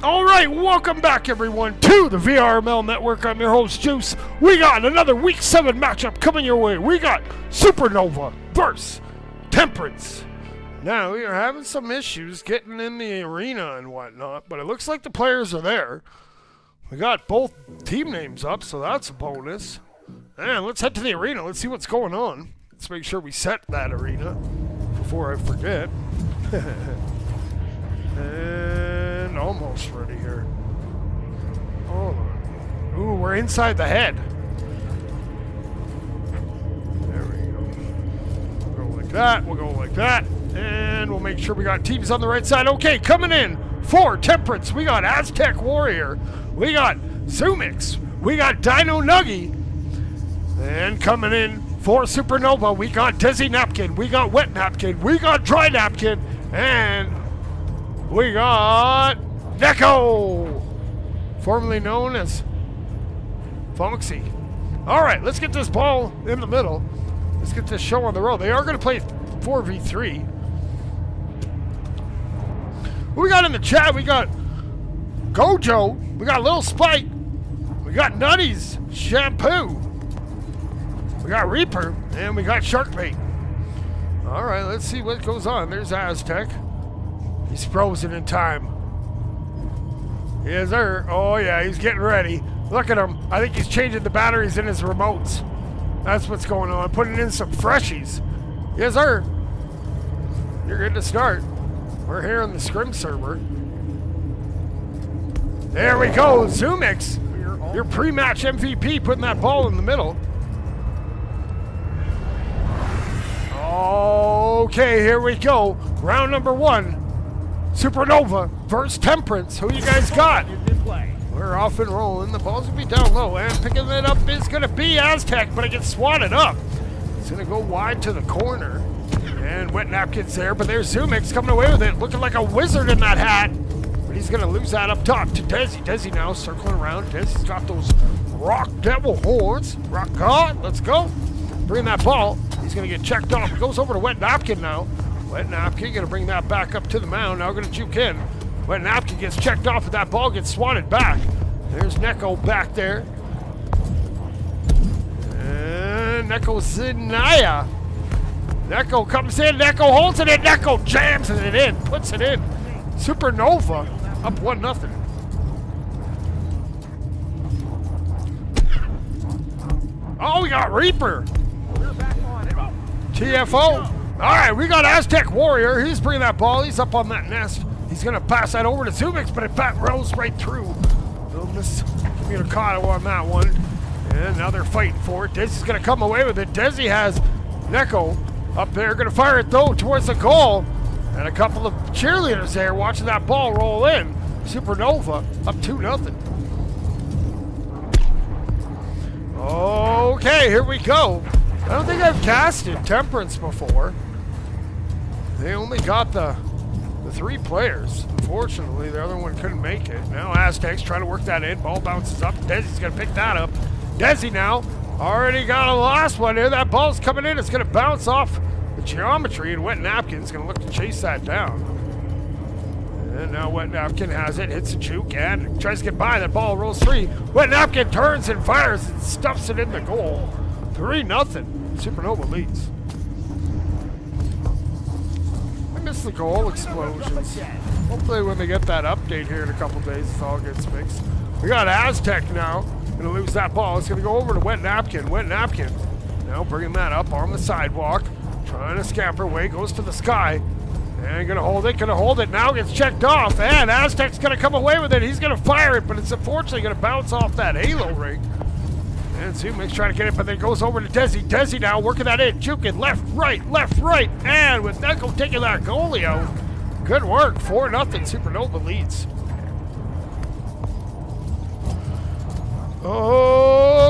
Alright, welcome back everyone to the VRML Network. I'm your host Juice. We got another Week 7 matchup coming your way. We got SuperNxva versus Temperance. Now, we are having some issues getting in the arena and whatnot, but it looks like the players are there. We got both team names up, so that's a bonus. And let's head to the arena. Let's see what's going on. Let's make sure we set that arena before I forget. And almost ready here. Hold on. Ooh, we're inside the head. There we go. We'll go like that. We'll go like that. And we'll make sure we got teams on the right side. Okay, coming in for Temperance. We got Aztec Warrior. We got Zoomix. We got Dino Nuggy. And coming in for SuperNxva, we got Desi Napkin. We got Wet Napkin. We got Dry Napkin. And we got Neko, formerly known as Foxy. All right, let's get this ball in the middle. Let's get this show on the road. They are going to play 4v3. Who we got in the chat? We got Gojo. We got Lil Spike. We got Nutties Shampoo. We got Reaper. And we got Sharkbait. All right, let's see what goes on. There's Aztec. He's frozen in time. Yes, sir. Oh, yeah, he's getting ready. Look at him. I think he's changing the batteries in his remotes. That's what's going on. Putting in some freshies. Yes, sir. You're good to start. We're here on the Scrim server. There we go. Zoomix, your pre-match MVP, putting that ball in the middle. Okay, here we go. Round number 1. SuperNxva versus Temperance. Who you guys got? We're off and rolling. The ball's going to be down low. And picking it up is going to be Aztec, but it gets swatted up. It's going to go wide to the corner. And Wet Napkin's there, but there's Zoomix coming away with it. Looking like a wizard in that hat. But he's going to lose that up top to Desi. Desi now circling around. Desi's got those rock devil horns. Rock God. Let's go. Bring that ball. He's going to get checked off. It goes over to Wet Napkin now. Wet Napkin going to bring that back up to the mound. Now going to juke in. Wet Napkin gets checked off, and that ball gets swatted back. There's Neko back there. And Neko Zinaya. Neko comes in. Neko holds it in. Neko jams it in. Puts it in. SuperNxva up 1-0. Oh, we got Reaper. TFO. All right, we got Aztec Warrior. He's bringing that ball. He's up on that nest. He's going to pass that over to Zoomix, but it rolls right through. Little miscommunicado on that one. And now they're fighting for it. Desi's going to come away with it. Desi has Neko up there. Going to fire it, though, towards the goal. And a couple of cheerleaders there watching that ball roll in. SuperNxva up 2-0. Okay, here we go. I don't think I've casted Temperance before. They only got the 3 players. Unfortunately, the other one couldn't make it. Now Aztec's trying to work that in. Ball bounces up. Desi's going to pick that up. Desi now already got a last one here. That ball's coming in. It's going to bounce off the geometry, and Wet Napkin's going to look to chase that down. And now Wet Napkin has it. Hits a juke and tries to get by. That ball rolls free. Wet Napkin turns and fires and stuffs it in the goal. 3-0. SuperNxva leads. I miss the goal explosions. Hopefully when they get that update here in a couple days, it all gets fixed. We got Aztec now. Gonna lose that ball. It's gonna go over to Wet Napkin. Wet Napkin now bringing that up on the sidewalk. Trying to scamper away. Goes to the sky. And gonna hold it. Gonna hold it. Now gets checked off. And Aztec's gonna come away with it. He's gonna fire it, but it's unfortunately gonna bounce off that halo ring. And Zoomix trying to get it, but then it goes over to Desi. Desi now working that in. Juking left, right. And with Neko taking that goalie out. Good work. 4-0. SuperNxva leads.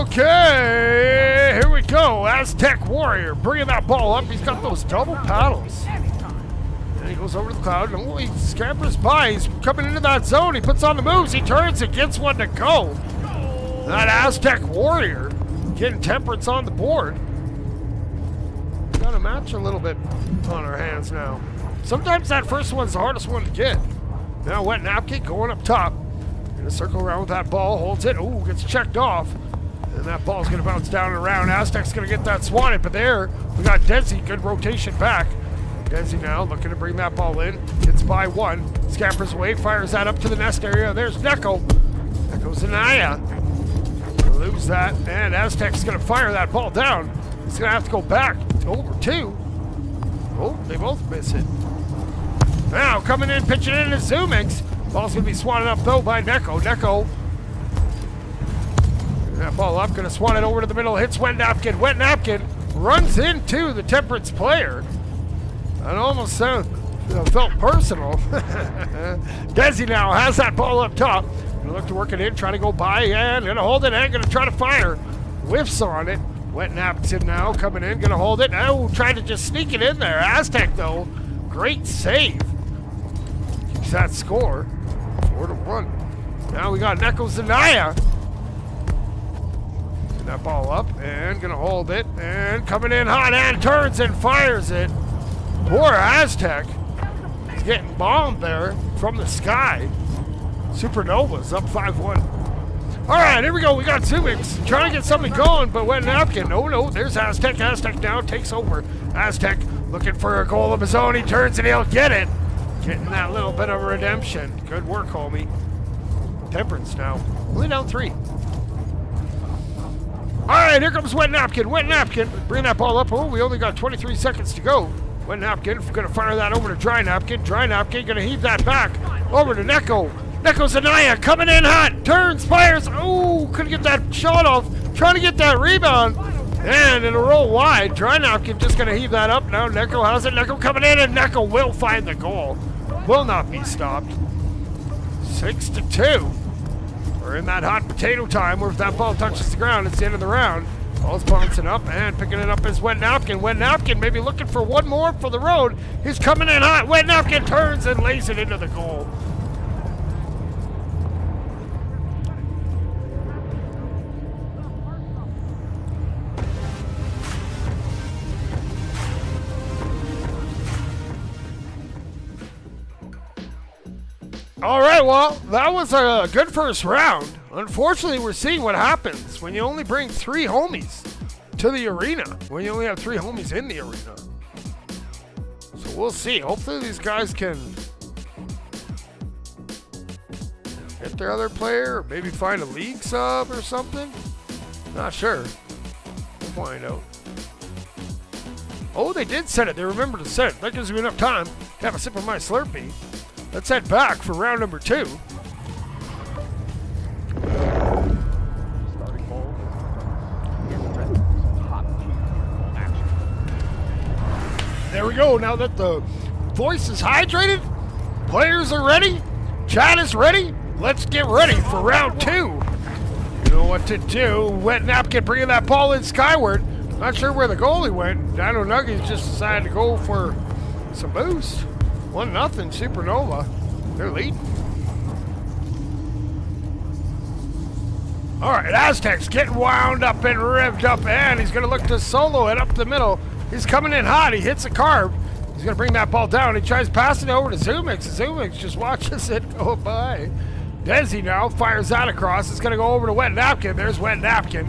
Okay. Here we go. Aztec Warrior bringing that ball up. He's got those double paddles. And he goes over to the cloud. And he scampers by. He's coming into that zone. He puts on the moves. He turns and gets one to go. That Aztec Warrior getting Temperance on the board. Got a match a little bit on our hands now. Sometimes that first one's the hardest one to get. Now Wet Napkin going up top. Gonna circle around with that ball, holds it. Ooh, gets checked off. And that ball's gonna bounce down and around. Aztec's gonna get that swatted, but there we got Desi. Good rotation back. Desi now looking to bring that ball in. Gets by one. Scampers away, fires that up to the nest area. There's Neko. Neko's Anaya. Lose that, and Aztec's gonna fire that ball down. He's gonna have to go back over two. Oh, they both miss it. Now coming in, pitching in is ZoomX. Ball's gonna be swatted up though by Neko. Neko. That ball up, gonna swat it over to the middle, hits Wet Napkin. Wet Napkin runs into the Temperance player. That almost felt personal. Desi now has that ball up top. Gonna look to work it in, trying to go by, and gonna hold it, and gonna try to fire. Whiffs on it. Wet Napkin now coming in, gonna hold it. Oh, trying to just sneak it in there. Aztec though, great save. Keeps that score 4-1. Now we got Neko Zanaya. Get that ball up, and gonna hold it, and coming in hot, and turns and fires it. Poor Aztec. He's getting bombed there from the sky. SuperNxva's up 5-1. All right, here we go. We got ZoomX trying to get something going, but Wet Napkin. Oh, no, there's Aztec. Aztec now takes over. Aztec looking for a goal of his own. He turns and he'll get it. Getting that little bit of redemption. Good work, homie. Temperance now. Only down 3. All right, here comes Wet Napkin. Wet Napkin. Bring that ball up. Oh, we only got 23 seconds to go. Wet Napkin going to fire that over to Dry Napkin. Dry Napkin going to heave that back over to Neko. Neko Zanaya coming in hot, turns, fires. Oh, couldn't get that shot off. Trying to get that rebound. And it'll roll wide. Dry Napkin just going to heave that up. Now Neko has it. Neko coming in, and Neko will find the goal. Will not be stopped. 6-2. We're in that hot potato time where if that ball touches the ground, it's the end of the round. Ball's bouncing up, and picking it up is Wet Napkin. Wet Napkin maybe looking for one more for the road. He's coming in hot. Wet Napkin turns and lays it into the goal. All right, well, that was a good first round. Unfortunately, we're seeing what happens when you only bring 3 homies to the arena, when you only have 3 homies in the arena. So we'll see. Hopefully these guys can hit their other player, or maybe find a league sub or something. Not sure. We'll find out. Oh, they did set it. They remembered to set it. That gives me enough time to have a sip of my Slurpee. Let's head back for round number 2. There we go. Now that the voice is hydrated, players are ready, chat is ready. Let's get ready for round 2. You know what to do. Wet Napkin bringing that ball in skyward. Not sure where the goalie went. Dino Nuggies just decided to go for some boost. 1-0 SuperNxva. They're leading. All right, Aztec's getting wound up and revved up, and he's going to look to solo it up the middle. He's coming in hot. He hits a carve. He's going to bring that ball down. He tries passing it over to ZoomX. ZoomX just watches it go by. Desi now fires that across. It's going to go over to Wet Napkin. There's Wet Napkin.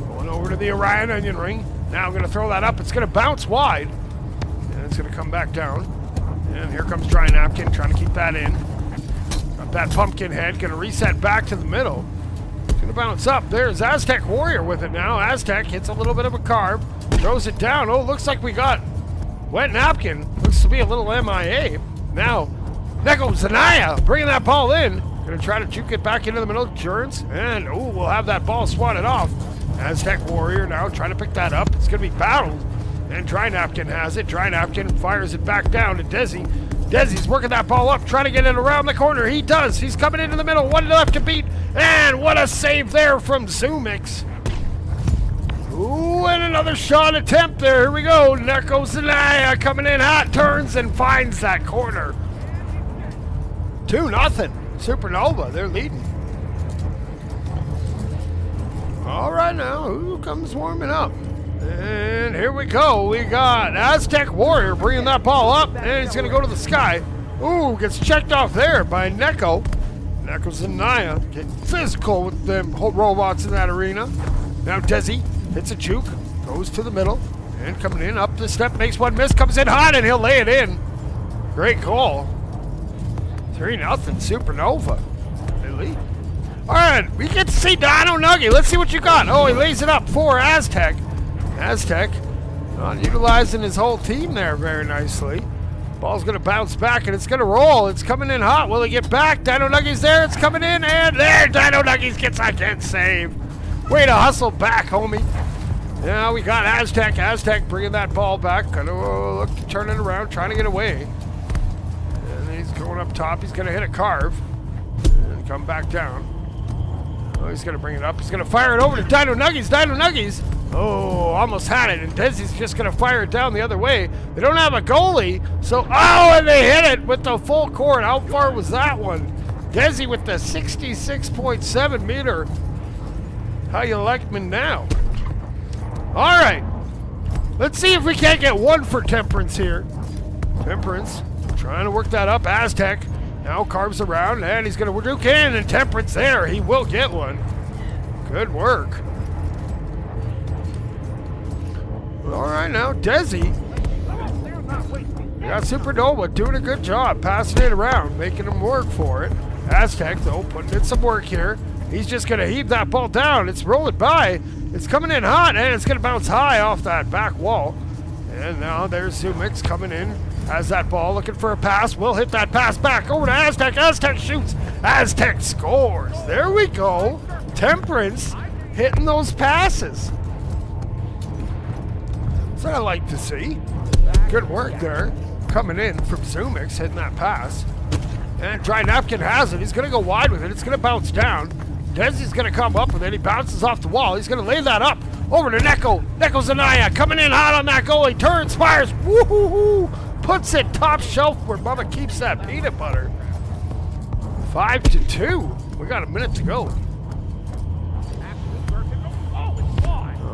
Going over to the Orion onion ring. Now I'm going to throw that up. It's going to bounce wide, and it's going to come back down. And here comes Dry Napkin, trying to keep that in. Got that pumpkin head, gonna reset back to the middle. Gonna bounce up. There's Aztec Warrior with it now. Aztec hits a little bit of a carve, throws it down. Oh, looks like we got Wet Napkin. Looks to be a little MIA. Now, Neko Zanaya bringing that ball in. Gonna try to juke it back into the middle. Jurns, and oh, we'll have that ball swatted off. Aztec Warrior now trying to pick that up. It's gonna be battled. And Dry Napkin has it. Dry Napkin fires it back down to Desi. Desi's working that ball up, trying to get it around the corner. He does. He's coming into the middle. 1 left to beat. And what a save there from ZoomX. Ooh, and another shot attempt there. Here we go. Neko Zanaya coming in hot, turns and finds that corner. 2-0. SuperNxva, they're leading. All right now, who comes warming up? And here we go. We got Aztec Warrior bringing that ball up, and he's going to go to the sky. Ooh, gets checked off there by Neko. Echoes and Naya getting physical with them robots in that arena. Now Desi hits a juke, goes to the middle, and coming in up the step, makes one miss, comes in hot, and he'll lay it in. Great goal. 3-0 SuperNxva. They lead. All right, we get to see Dino Nuggy. Let's see what you got. Oh, he lays it up for Aztec. Aztec not utilizing his whole team there very nicely. Ball's going to bounce back, and it's going to roll. It's coming in hot. Will he get back? Dino Nuggy's there. It's coming in, and there. Dino Nuggies gets a good save. Way to hustle back, homie. Now we got Aztec. Aztec bringing that ball back. Going to look, turn it around, trying to get away. And he's going up top. He's going to hit a carve and come back down. Oh, he's going to bring it up. He's going to fire it over to Dino Nuggies. Dino Nuggies. Oh, almost had it. And Desi's just going to fire it down the other way. They don't have a goalie. So, oh, and they hit it with the full court. How far was that one? Desi with the 66.7 meter. How you like me now? All right. Let's see if we can't get one for Temperance here. Temperance trying to work that up. Aztec now carves around, and he's going to duke in, and Temperance there. He will get one. Good work. All right, now Desi. We got SuperNxva doing a good job passing it around, making him work for it. Aztec, though, putting in some work here. He's just going to heave that ball down. It's rolling by. It's coming in hot, and it's going to bounce high off that back wall. And now there's SuperNxva coming in. Has that ball, looking for a pass. Will hit that pass back over to Aztec. Aztec shoots. Aztec scores. There we go. Temperance hitting those passes. That's what I like to see. Good work there. Coming in from SuperNxva, hitting that pass. And Dry Napkin has it. He's going to go wide with it. It's going to bounce down. Desi's going to come up with it. He bounces off the wall. He's going to lay that up over to Neko. Neko Zanaya coming in hot on that goal. He turns, fires. Woo-hoo-hoo. Puts it top shelf where Mama keeps that peanut butter. 5-2. We got a minute to go.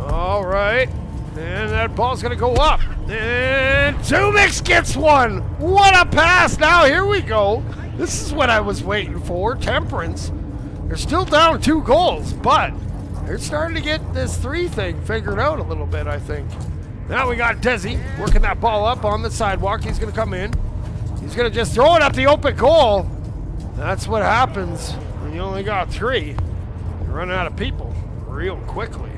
All right. And that ball's going to go up. And SuperNxva gets one. What a pass. Now here we go. This is what I was waiting for. Temperance. They're still down 2 goals, but they're starting to get this 3 thing figured out a little bit, I think. Now we got Desi working that ball up on the sidewalk. He's going to come in. He's going to just throw it at the open goal. That's what happens when you only got 3. You run out of people real quickly.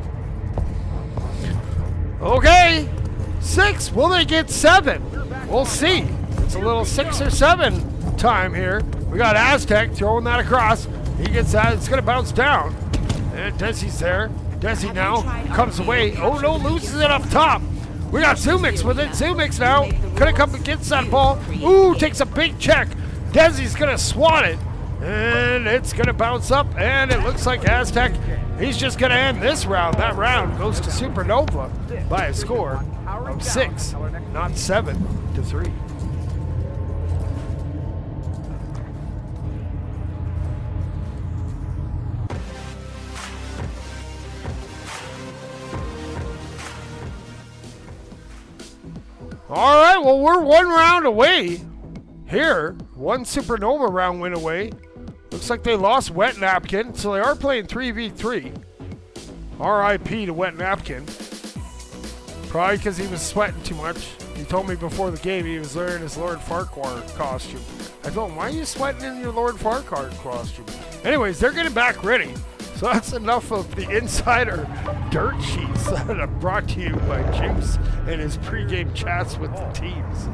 Okay, 6. Will they get 7? We'll see. It's a little 6 or 7 time here. We got Aztec throwing that across. He gets that. It's going to bounce down. And Desi's there. Desi now comes away. Oh, no, loses it up top. We got SuperNxva with it. SuperNxva now going to come against that ball. Ooh, takes a big check. Desi's going to swat it. And it's going to bounce up. And it looks like Aztec, he's just going to end this round. That round goes to SuperNxva by a score of 6, not 7-3. All right, well, we're 1 round away here. 1 SuperNxva round win away. Looks like they lost Wet Napkin, so they are playing 3v3. R.I.P. to Wet Napkin. Probably because he was sweating too much. He told me before the game he was wearing his Lord Farquhar costume. I told him, why are you sweating in your Lord Farquhar costume? Anyways, they're getting back ready. So that's enough of the insider dirt sheets that are brought to you by Juice and his pregame chats with the teams.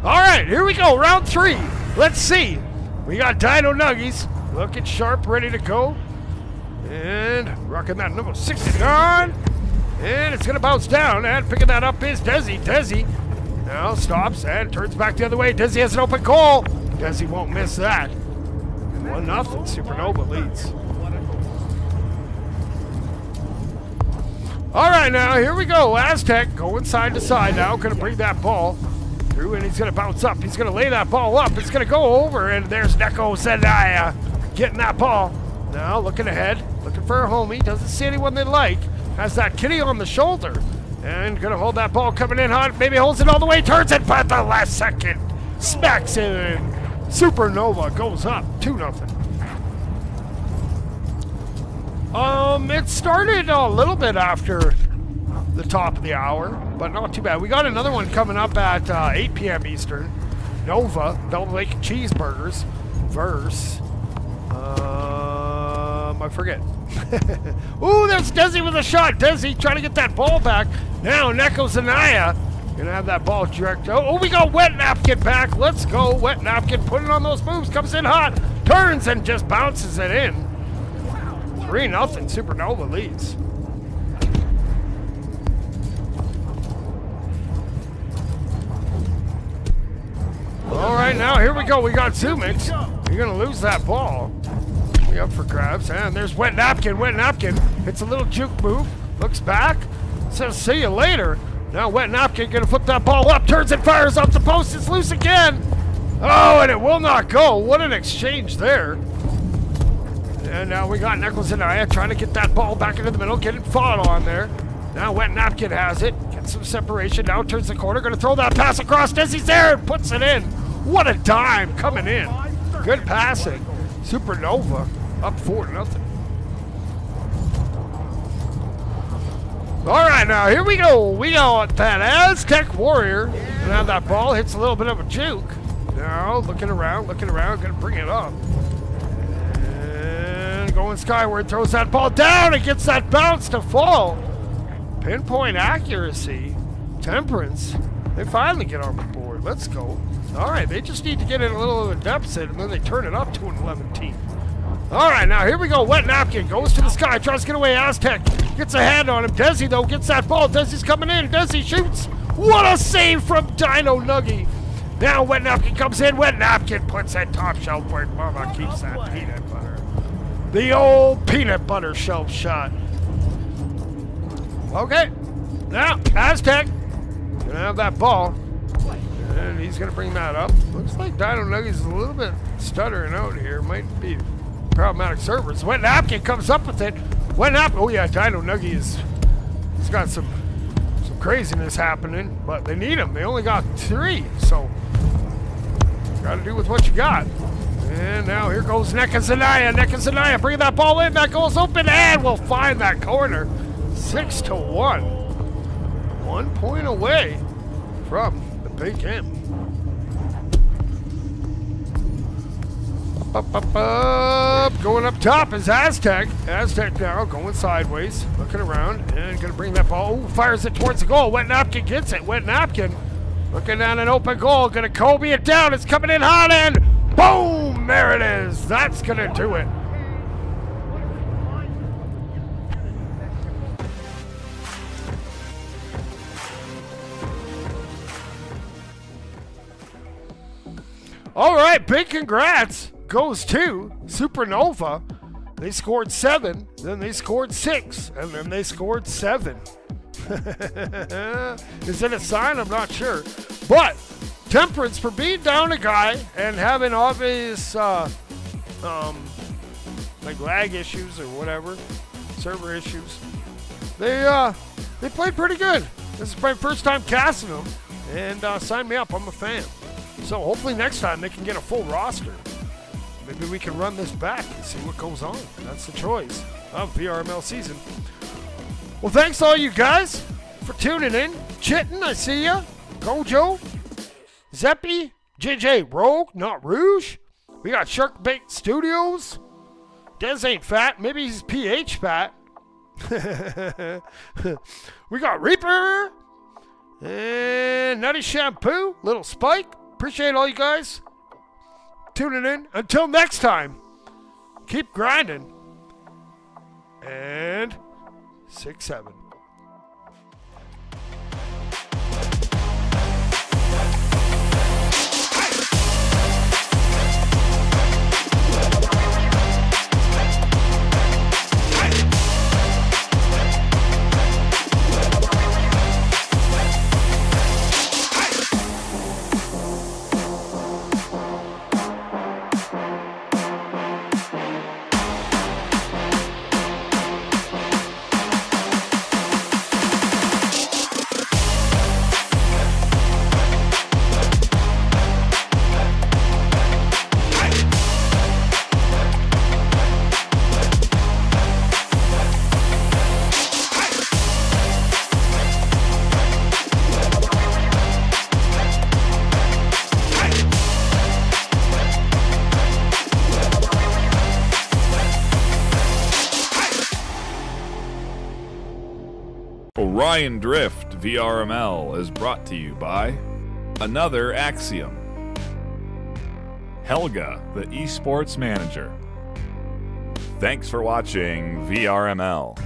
All right, here we go, round 3. Let's see. We got Dino Nuggies looking sharp, ready to go. And rocking that number 69. And it's going to bounce down, and picking that up is Desi. Desi now stops and turns back the other way. Desi has an open goal. Desi won't miss that. 1-0, SuperNxva leads. All right, now here we go. Aztec going side to side now. Going to bring that ball through, and he's going to bounce up. He's going to lay that ball up. It's going to go over, and there's Neko Zendaya getting that ball. Now looking ahead, looking for a homie. Doesn't see anyone they like. Has that kitty on the shoulder. And going to hold that ball coming in hot. Maybe holds it all the way, turns it, but at the last second smacks it in. SuperNxva goes up 2-0. It started a little bit after the top of the hour, but not too bad. We got another one coming up at 8 p.m. Eastern. Nova, double bacon cheeseburgers, verse. I forget. Ooh, that's Desi with a shot. Desi trying to get that ball back. Now Nekozanaya gonna have that ball direct. Oh, we got Wet Napkin back. Let's go. Wet Napkin putting on those moves. Comes in hot. Turns and just bounces it in. 3-0. SuperNxva leads. All right, now here we go. We got Zoomix. You're gonna lose that ball. Up for grabs, and there's Wet Napkin. Wet Napkin hits a little juke move, looks back, says see you later. Now Wet Napkin gonna flip that ball up, turns and fires off the post. It's loose again. Oh, and it will not go. What an exchange there. And now we got Nekozanaya trying to get that ball back into the middle, getting fought on there. Now Wet Napkin has it, gets some separation, now turns the corner, gonna throw that pass across. Desi's there and puts it in. What a dime coming in. Good passing. SuperNxva up 4-0. All right, now here we go. We got that Aztec Warrior. And now that ball hits a little bit of a juke. Now looking around, gonna bring it up. And going skyward, throws that ball down and gets that bounce to fall. Pinpoint accuracy. Temperance. They finally get on the board. Let's go. All right, they just need to get in a little of a deficit, and then they turn it up to an 11 team. All right, now here we go. Wet Napkin goes to the sky, tries to get away. Aztec gets a hand on him. Desi, though, gets that ball. Desi's coming in. Desi shoots. What a save from Dino Nuggy. Now Wet Napkin comes in. Wet Napkin puts that top shelf where Mama keeps that peanut butter. The old peanut butter shelf shot. Okay, now Aztec gonna have that ball. And he's going to bring that up. Looks like Dino Nuggies is a little bit stuttering out here. Might be problematic servers. Wet Napkin comes up with it. Wet Napkin. Oh, yeah, Dino Nuggie he's got some craziness happening, but they need him. They only got 3, so got to do with what you got. And now here goes Nekozanaya. Nekozanaya bringing that ball in. That goes open and will find that corner. 6-1. 1 point away from Big M. Going up top is Aztec. Aztec now going sideways, looking around, and going to bring that ball. Ooh, fires it towards the goal. Wet Napkin gets it. Wet Napkin looking down an open goal. Going to Kobe it down. It's coming in hot, and boom! There it is. That's going to do it. All right, big congrats goes to SuperNxva. They scored 7, then they scored 6, and then they scored 7. Is it a sign? I'm not sure. But Temperance, for being down a guy and having obvious like lag issues or whatever, server issues, they played pretty good. This is my first time casting them, and sign me up. I'm a fan. So hopefully next time they can get a full roster. Maybe we can run this back and see what goes on. That's the choice of VRML season. Well, thanks to all you guys for tuning in. Chitten, I see ya. Gojo, Zeppy, JJ Rogue, not Rouge. We got Sharkbait Studios. Dez ain't fat. Maybe he's PH fat. We got Reaper. And Nutty Shampoo. Little Spike. Appreciate all you guys tuning in. Until next time, keep grinding. And 6-7. Orion Drift VRML is brought to you by Another Axiom, Helga, the esports manager. Thanks for watching VRML.